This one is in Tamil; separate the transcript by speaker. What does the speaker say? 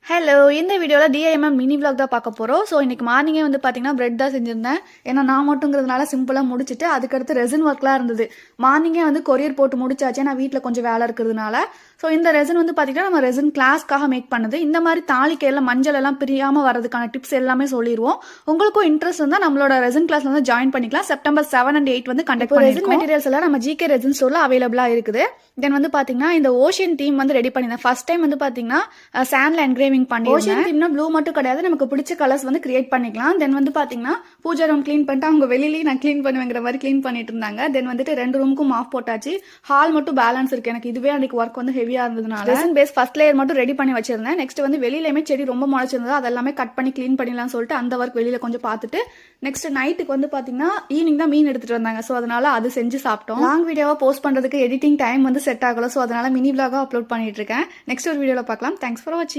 Speaker 1: ஹலோ, இந்த வீடியோவில் டிஐஎம்எம் மினி விளாக் தான் பார்க்க போகிறோம். ஸோ இன்றைக்கி மார்னிங்கே வந்து பார்த்தீங்கன்னா பிரெட் தான் செஞ்சுருந்தேன். ஏன்னா நான் மட்டுங்கிறதுனால சிம்பிளாக முடிச்சுட்டு அதுக்கடுத்து ரெசின் ஒர்க்லாம் இருந்தது. மார்னிங்கே வந்து கொரியர் போட்டு முடிச்சாச்சு. நான் வீட்டில் கொஞ்சம் வேலை இருக்கிறதுனால. ஸோ இந்த ரெசின் வந்து பார்த்தீங்கன்னா நம்ம ரெசின் கிளாஸ்க்காக மேக் பண்ணது. இந்த மாதிரி தாளிக்கையில் மஞ்சள் எல்லாம் பிரியாமல் வரதுக்கான டிப்ஸ் எல்லாமே சொல்லிடுவோம். உங்களுக்கும் இன்ட்ரெஸ்ட் இருந்தால் நம்மளோட ரெசின் கிளாஸ் வந்து ஜாயின் பண்ணிக்கலாம். செப்டம்பர் 7 and 8 வந்து கண்டக்ட் பண்ணி ரெசின் மெட்டீரியல்ஸ் எல்லாம் நம்ம ஜிகே ரெசின் ஸ்டோரில் அவைலபிளாக இருக்குது. தென் வந்து பார்த்தீங்கன்னா இந்த ஓஷியன் தீம் வந்து ரெடி பண்ணியிருந்தேன். ஃபர்ஸ்ட் டைம் வந்து பார்த்தீங்கன்னா சாண்ட்ல என்கிரேவிங் பண்ணி ஓஷியன் தீம்னா ப்ளூ மட்டும் கிடையாது, நமக்கு பிடிச்ச கலர்ஸ் வந்து கிரியேட் பண்ணிக்கலாம். தென் வந்து பார்த்தீங்கன்னா பூஜா ரூம் க்ளீன் பண்ணிட்டு அவங்க வெளியிலேயே நான் க்ளீன் பண்ணுவேங்கிற மாதிரி க்ளீன் பண்ணிட்டு இருந்தாங்க. தென் வந்துட்டு 2 ரூமுக்கும் மாஃப் போட்டாச்சு. ஹால் மட்டும் பேலன்ஸ் இருக்கு. எனக்கு இதுவே அன்னைக்கு ஒர்க் வந்து ஹெவியா இருந்ததுனால ரெசின் பேஸ் ஃபர்ஸ்ட் லேயர் மட்டும் ரெடி பண்ணி வச்சிருந்தேன். நெக்ஸ்ட் வந்து வெளியிலேயுமே செடி ரொம்ப முளைச்சிருந்தது, அதெல்லாமே கட் பண்ணி க்ளீன் பண்ணிடலாம்னு சொல்லிட்டு அந்த ஒர்க் வெளியில கொஞ்சம் பார்த்துட்டு நெக்ஸ்ட் நைட்டுக்கு வந்து பார்த்தீங்கன்னா ஈவினிங் தான் மீன் எடுத்துட்டு வந்தாங்க. ஸோ அதனால அது செஞ்சு சாப்பிட்டோம். லாங் வீடியோவா போஸ்ட் பண்றதுக்கு எடிட்டிங் டைம் வந்து செட் ஆகல. ஸோ அதனால மினி விளாகா அப்லோட் பண்ணிட்டு இருக்கேன். நெக்ஸ்ட் ஒரு வீடியோல பார்க்கலாம். தேங்க்ஸ் ஃபார் வாட்சிங்.